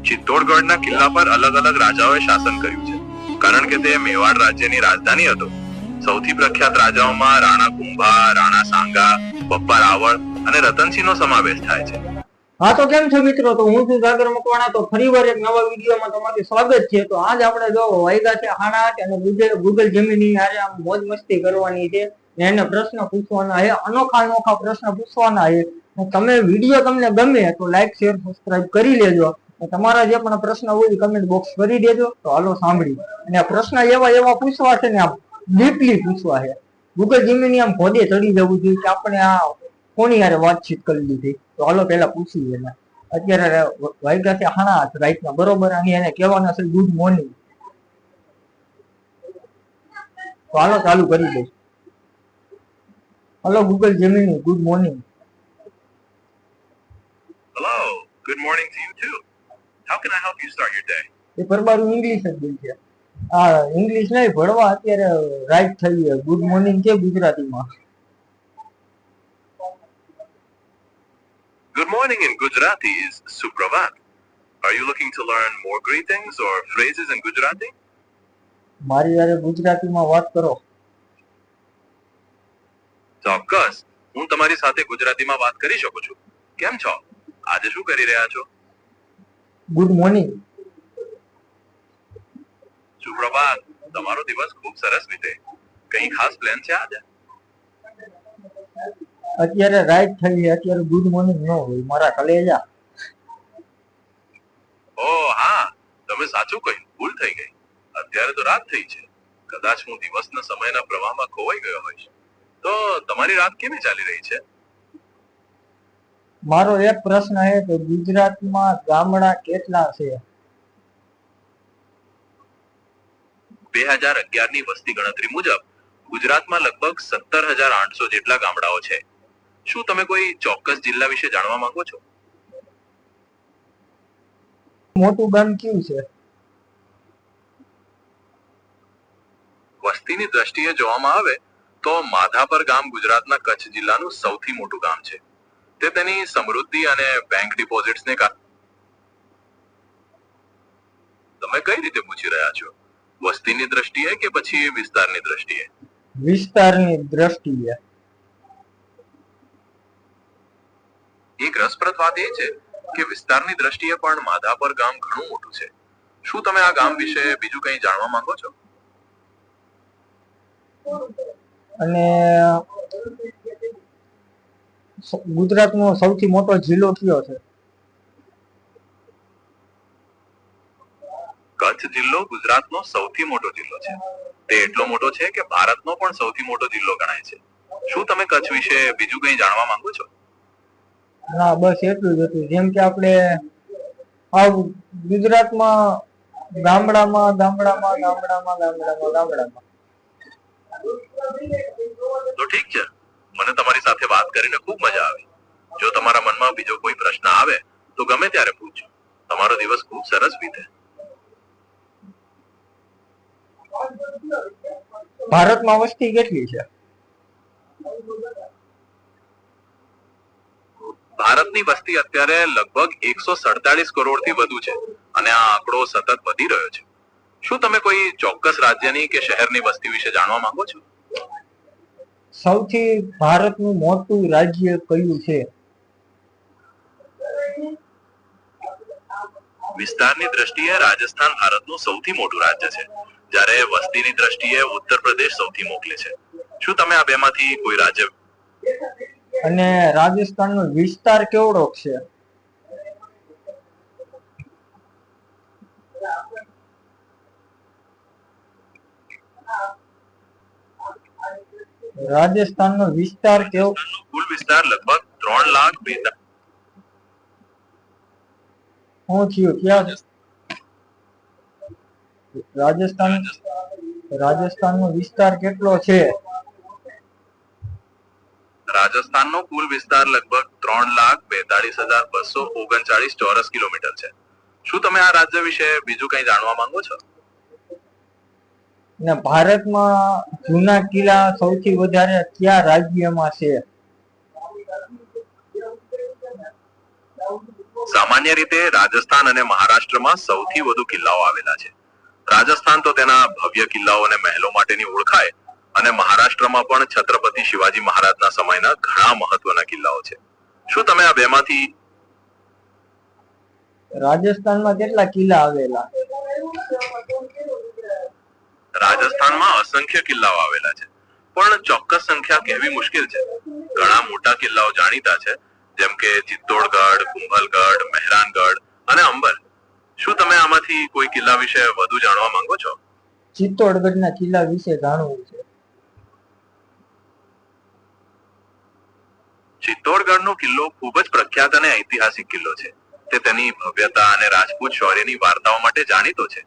ચિત્તોડગઢના કિલ્લા પર અલગ અલગ રાજાઓએ શાસન કર્યું છે, કારણ કે તે મેવાડ રાજ્યની રાજધાની હતો. સૌથી પ્રખ્યાત રાજાઓમાં રાણા કુંભા, રાણા સાંગા, બપ્પા રાવળ અને રતનસિંહનો સમાવેશ થાય છે. હા તો કેમ છો મિત્રો? તો હું છું સાગર મકવાણા. તો ફરીવાર એક નવા વિડીયોમાં તમારું સ્વાગત છે. તો આજ આપણે જો વાયગા છે 8:08 અને ગૂગલ જેમિની હારે આમ મોજ મસ્તી કરવાની છે. એને પ્રશ્ન પૂછવાના છે, અનોખા પ્રશ્ન પૂછવાના છે. તમે વિડીયો તમને ગમે તો લાઈક શેર સબસ્ક્રાઇબ કરી લેજો. તમારા જે પણ પ્રશ્ન હોય કમેન્ટ બોક્સ કરી દેજો. તો હાલો સાંભળી. અને આ પ્રશ્ન એવા પૂછવા છે ને, આમ ડીપલી પૂછવા છે. ગૂગલ જેમિની આમ ભોગે ચડી જવું જોઈએ કે આપણે આ કોની યારે વાતચીત કરી લીધી. તો હાલો પેલા પૂછી એને. અત્યારે વાગ્યા છે 8:08 રાઈટના, બરોબર. અને એને કહેવાના છે ગુડ મોર્નિંગ. તો હાલો ચાલુ કરી દઈશ. Hello Google Gemini, good morning. Hello, good morning to you too. How can I help you start your day? એ પરબારું ઇંગ્લિશ જ બોલ છે. આ ઇંગ્લિશ નહીં ભણવા અત્યારે રાઈટ થઈ છે. ગુડ મોર્નિંગ કે ગુજરાતીમાં? Good morning in Gujarati is Supravat. Are you looking to learn more greetings or phrases in Gujarati? મારી યારે ગુજરાતીમાં વાત કરો. ચોક્કસ, હું તમારી સાથે ગુજરાતીમાં વાત કરી શકું છું. કેમ છો? આજે શું કરી રહ્યા છો? Good morning. સુપ્રભાત, તમારો દિવસ ખૂબ સરસ વીતે. કઈ ખાસ પ્લાન છે આજે? અત્યારે રાઈટ થઈ છે. અત્યારે ગુડ મોર્નિંગ ન હોય મારા કલેજા. ઓહ હા, તમે સાચું કહ્યું, ભૂલ થઈ ગઈ. અત્યારે તો રાત થઈ છે. કદાચ હું દિવસના સમયના પ્રવાહમાં ખોવાઈ ગયો હોઈશ. તો તમારી રાત કેવી ચાલી રહી છે? મારો એક પ્રશ્ન છે કે ગુજરાતમાં ગામડા કેટલા છે? 2011 ની વસ્તી ગણતરી મુજબ ગુજરાતમાં લગભગ 17,800 જેટલા ગામડાઓ છે. શું તમે કોઈ ચોક્કસ જિલ્લા વિશે જાણવા માંગો છો? મોટું ગામ કયું છે? વસ્તીની દ્રષ્ટિએ જોવામાં આવે તો માધાપર ગામ ગુજરાતના કચ્છ જિલ્લાનું સૌથી મોટું ગામ છે. તે તેની સમૃદ્ધિ અને બેંક ડિપોઝિટ્સને કારણે. તમે કઈ રીતે પૂછી રહ્યા છો? વસ્તીની દ્રષ્ટિએ કે પછી વિસ્તારની દ્રષ્ટિએ? વિસ્તારની દ્રષ્ટિએ. એક રસપ્રદ વાત એ છે કે વિસ્તારની દ્રષ્ટિએ પણ માધાપર ગામ ઘણું મોટું છે. શું તમે આ ગામ વિશે બીજું કંઈ જાણવા માંગો છો? અને ગુજરાતનો સૌથી મોટો જિલ્લો કયો છે? કચ્છ જિલ્લો ગુજરાતનો સૌથી મોટો જિલ્લો છે. તે એટલો મોટો છે કે ભારતનો પણ સૌથી મોટો જિલ્લો ગણાય છે. શું તમે કચ્છ વિશે બીજું કંઈ જાણવા માંગો છો? ના, બસ એટલું જ હતું. જેમ કે આપણે આ ગુજરાતમાં ગામડામાં. તો ઠીક છે, મને તમારી સાથે વાત કરીને ખૂબ મજા આવી. જો તમારા મનમાં બીજો કોઈ પ્રશ્ન આવે તો ગમે ત્યારે પૂછજો. તમારો દિવસ ખૂબ સરસ વીતે. ભારતમાં વસ્તી કેટલી છે? ભારતની વસ્તી અત્યારે લગભગ 147 કરોડથી વધુ છે અને આ આંકડો સતત વધી રહ્યો છે. શું તમે કોઈ ચોક્કસ રાજ્યની કે શહેરની વસ્તી વિશે જાણવા માંગો છો? સૌથી ભારતનું મોટું રાજ્ય કયું છે? વિસ્તારની દ્રષ્ટિએ રાજસ્થાન ભારતનું સૌથી મોટું રાજ્ય છે, જ્યારે વસ્તીની દ્રષ્ટિએ ઉત્તર પ્રદેશ સૌથી મોખલે છે. શું તમે આ બેમાંથી કોઈ રાજ્ય? અને રાજસ્થાનનો વિસ્તાર કેવડો છે? રાજસ્થાનનો વિસ્તાર કેવો? કુલ વિસ્તાર લગભગ 3,42,000. શું થયું? ક્યાં રાજસ્થાનનો વિસ્તાર કેટલો છે? રાજસ્થાનનો કુલ વિસ્તાર લગભગ 3,42,239 ચોરસ કિલોમીટર છે. શું તમે આ રાજ્ય વિશે બીજું કંઈ જાણવા માંગો છો? ને ભારતમાં જૂના કિલ્લા સૌથી વધારે કયા રાજ્યમાં છે? સામાન્ય રીતે રાજસ્થાન અને મહારાષ્ટ્રમાં સૌથી વધુ કિલ્લાઓ આવેલા છે. રાજસ્થાન તો તેના ભવ્ય કિલ્લાઓ અને મહેલો માટેની ઓળખાય, અને મહારાષ્ટ્રમાં પણ છત્રપતિ શિવાજી મહારાજના સમયના ઘણા મહત્વના કિલ્લાઓ છે. શું તમે આ બેમાંથી રાજસ્થાનમાં કેટલા કિલ્લા આવેલા? રાજસ્થાનમાં અસંખ્ય કિલ્લાઓ આવેલા છે, પણ ચોક્કસ સંખ્યા કહેવી મુશ્કેલ છે. ઘણા મોટા કિલ્લાઓ જાણીતા છે, જેમ કે ચિત્તોડગઢ, કુંભલગઢ, મહેરાનગઢ અને અંબર. શું તમે આમાંથી કોઈ કિલ્લા વિશે વધુ જાણવા માંગો છો? ચિત્તોડગઢના કિલ્લા વિશે જાણવું છે. ચિત્તોડગઢનો કિલ્લો ખૂબ જ પ્રખ્યાત અને ઐતિહાસિક કિલ્લો છે. તે તેની ભવ્યતા અને રાજપૂત શૌર્યની વાર્તાઓ માટે જાણીતો છે.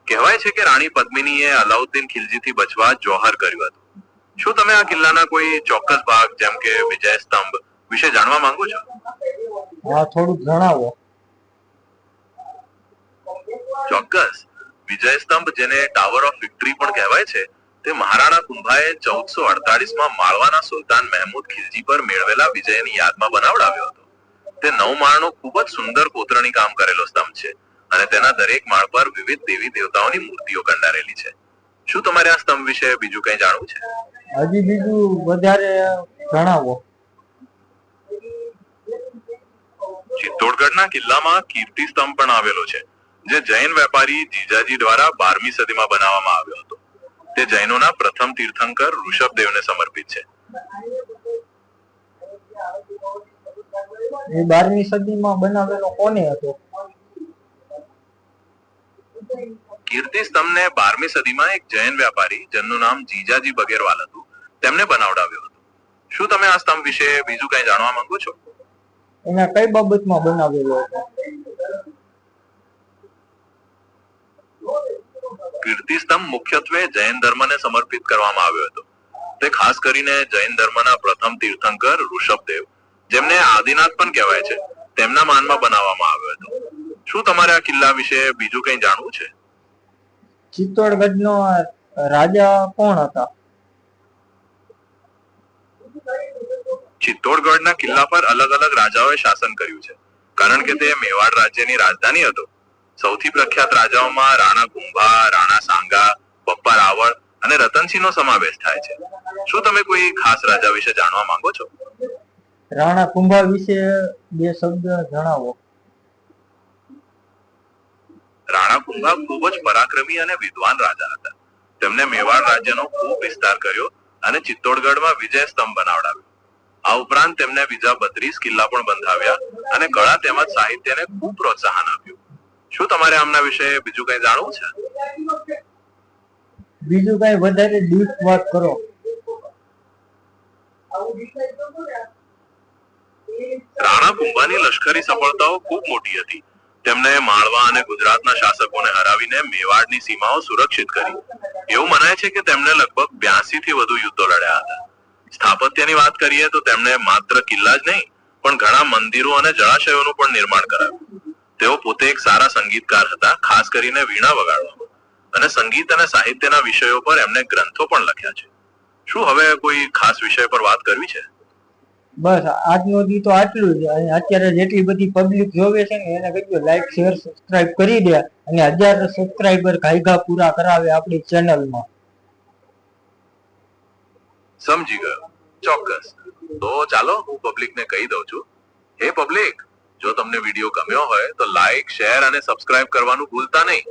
કહેવાય છે કે રાણી પદ્મિનીએ અલાઉદ્દીન ખિલજીથી બચવા જોહર કર્યું હતું. શું તમે આ કિલ્લાના કોઈ ચોક્કસ ભાગ, જેમ કે વિજય સ્તંભ વિશે જાણવા માંગો છો? હા, થોડુંક જણાવો. ચોક્કસ. વિજય સ્તંભ, જેને ટાવર ઓફ વિક્ટરી પણ કહેવાય છે, તે મહારાણા કુંભાએ 1448માં માળવાના સુલતાન મહેમૂદ ખિલજી પર મેળવેલા વિજયની યાદમાં બનાવડાવ્યો હતો. તે 9 માળનો ખૂબ જ સુંદર કોતરણી કામ કરેલો સ્તંભ છે, અને તેના દરેક માળ પર વિવિધ દેવી દેવતાઓની મૂર્તિઓ કંડારેલી છે. શું તમારે આ સ્તંભ વિશે બીજું કંઈ જાણવું છે? હજી બીજું વધારે જણાવો. ચિત્તોડગઢના કિલ્લામાં કીર્તિ સ્તંભ પણ આવેલો છે, જે જૈન વેપારી જીજાજી દ્વારા 12મી સદીમાં બનાવવામાં આવ્યો હતો. તે જૈનોના પ્રથમ તીર્થંકર ઋષભદેવને સમર્પિત છે. એ 12મી સદીમાં બનાવેલો કોને હતો? કીર્તિ સ્તંભને 12મી સદીમાં એક જૈન વેપારી, જેમનું નામ જીજાજી બગેરવાલ હતું, તેમને બનાવડાવ્યો હતો. શું તમે આ સ્તંભ વિશે બીજું કંઈ જાણવા માંગો છો? એના કઈ બાબતમાં બનાવેલો હતો? કીર્તિ સ્તંભ મુખ્યત્વે જૈન ધર્મને સમર્પિત કરવામાં આવ્યો હતો. તે ખાસ કરીને જૈન ધર્મના પ્રથમ તીર્થંકર ઋષભદેવ, જેમને આદિનાથ પણ કહેવાય છે, તેમના માનમાં બનાવવામાં આવ્યો હતો. શું તમારે આ કિલ્લા વિશે બીજું કંઈ જાણવું છે? ચિત્તોડગઢનો રાજા કોણ હતા? ચિત્તોડગઢના કિલ્લા પર અલગ અલગ રાજાઓએ શાસન કર્યું છે, કારણ કે તે મેવાડ રાજ્યની રાજધાની હતો. સૌથી પ્રખ્યાત રાજાઓમાં રાણા કુંભા, રાણા સાંગા, બપ્પા રાવળ અને રતનસિંહનો સમાવેશ થાય છે. શું તમે કોઈ ખાસ રાજા વિશે જાણવા માંગો છો? રાણા કુંભા વિશે 2 શબ્દ જણાવો. રાણા કુંભા ખૂબ જ પરાક્રમી અને વિદ્વાન રાજા હતા. તેમને મેવાડ રાજ્યનો ખૂબ વિસ્તાર કર્યો અને ચિત્તોડગઢમાં વિજય સ્તંભ બનાવડાવ્યો. આ ઉપરાંત તેમને બીજા 32 કિલ્લા પણ બંધાવ્યા અને કળા તેમજ સાહિત્યને ખૂબ પ્રોત્સાહન આપ્યું. શું તમારે આમના વિશે બીજું કંઈ જાણવું છે? બીજું કઈ વધારે ડીપ વાત કરો. રાણા કુંભાની લશ્કરી સફળતાઓ ખૂબ મોટી હતી. તેમણે માળવા અને ગુજરાતના શાસકોને હરાવીને મેવાડની સીમાઓ સુરક્ષિત કરી. એવું મનાય છે કે તેમણે લગભગ 82 થી વધુ યુદ્ધો લડ્યા હતા. સ્થાપત્યની વાત કરીએ તો તેમણે માત્ર કિલ્લા જ નહીં, પણ ઘણા મંદિરો અને જળાશયોનું પણ નિર્માણ કરાવ્યું. તેઓ પોતે એક સારા સંગીતકાર હતા, ખાસ કરીને વીણા વગાડવામાં, અને સંગીત અને સાહિત્યના વિષયો પર એમણે ગ્રંથો પણ લખ્યા છે. શું હવે કોઈ ખાસ વિષય પર વાત કરવી છે? બસ આજનો દી તો આટલું જ. અત્યારે જેટલી બધી પબ્લિક જોવે છે ને એને કહીજો લાઈક, શેર, સબસ્ક્રાઇબ કરી દે, અને 1000 સબસ્ક્રાઇબર ઘાયઘા પૂરા કરાવે આપણી ચેનલમાં. સમજી ગયો. ચોક્કસ. તો ચાલો હું પબ્લિકને કહી દઉં છું. હે પબ્લિક, જો તમને વિડીયો ગમ્યો હોય તો લાઈક, શેર અને સબસ્ક્રાઇબ કરવાનું ભૂલતા નહીં.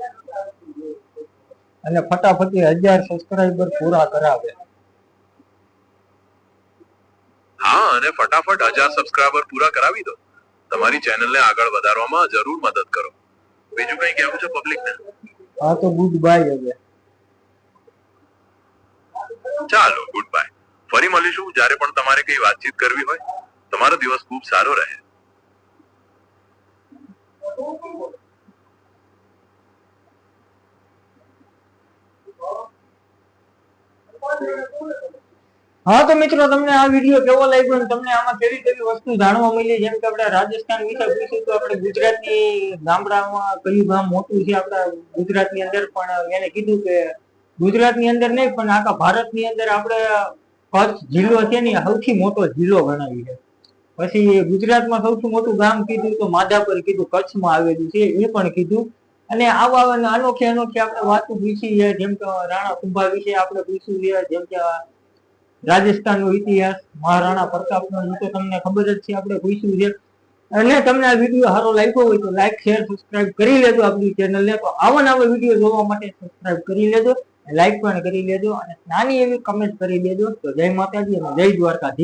અને ફટાફટી 1000 સબસ્ક્રાઇબર પૂરા કરાવે. હા, અને ફટાફટ 1000 સબસ્ક્રાઇબર પૂરા કરાવી દો. તમારી ચેનલને આગળ વધારવામાં જરૂર મદદ કરો. બીજું કંઈ કહેવું છે પબ્લિકને? હા, તો ગુડ બાય હવે. ચાલો, ગુડ બાય. ફરી મળીશું જ્યારે પણ તમારે કઈ વાતચીત કરવી હોય. તમારો દિવસ ખૂબ સારો રહે. હા તો મિત્રો, તમને આ વિડીયો કેવો લાગ્યો અને તમને આમાં કેવી કેવી વસ્તુ જાણવા મળી? જેમ કે આપણે રાજસ્થાન વિશે પૂછ્યું તો આપણે ગુજરાતની ગામડામાં કયું ગામ મોટું છે આપણા ગુજરાતની અંદર, પણ એને કીધું કે ગુજરાતની અંદર નહીં પણ આખા ભારતની અંદર આપણે કચ્છ જિલ્લો છે ને સૌથી મોટો જિલ્લો ગણાવી છે. પછી ગુજરાતમાં સૌથી મોટું ગામ કીધું તો માધાપર કીધું, કચ્છમાં આવેલું છે એ પણ કીધું. અને આવા અનોખી અનોખી આપણે વાતો પૂછી છે, જેમ કે રાણા કુંભા વિશે આપણે પૂછ્યું છે, જેમ કે રાજસ્થાનનો ઇતિહાસ, મહારાણા પ્રતાપનો તો તમને ખબર જ છે આપણે પૂછ્યું છે. અને તમને આ વિડીયો સારો લાગ્યો હોય તો લાઈક શેર સબસ્ક્રાઇબ કરી લેજો આપણી ચેનલને. તો આવા નવા વિડીયો જોવા માટે સબસ્ક્રાઇબ કરી લેજો, લાઈક પણ કરી લેજો અને નાની એવી કમેન્ટ કરી દેજો. તો જય માતાજી અને જય દ્વારકાધીશ.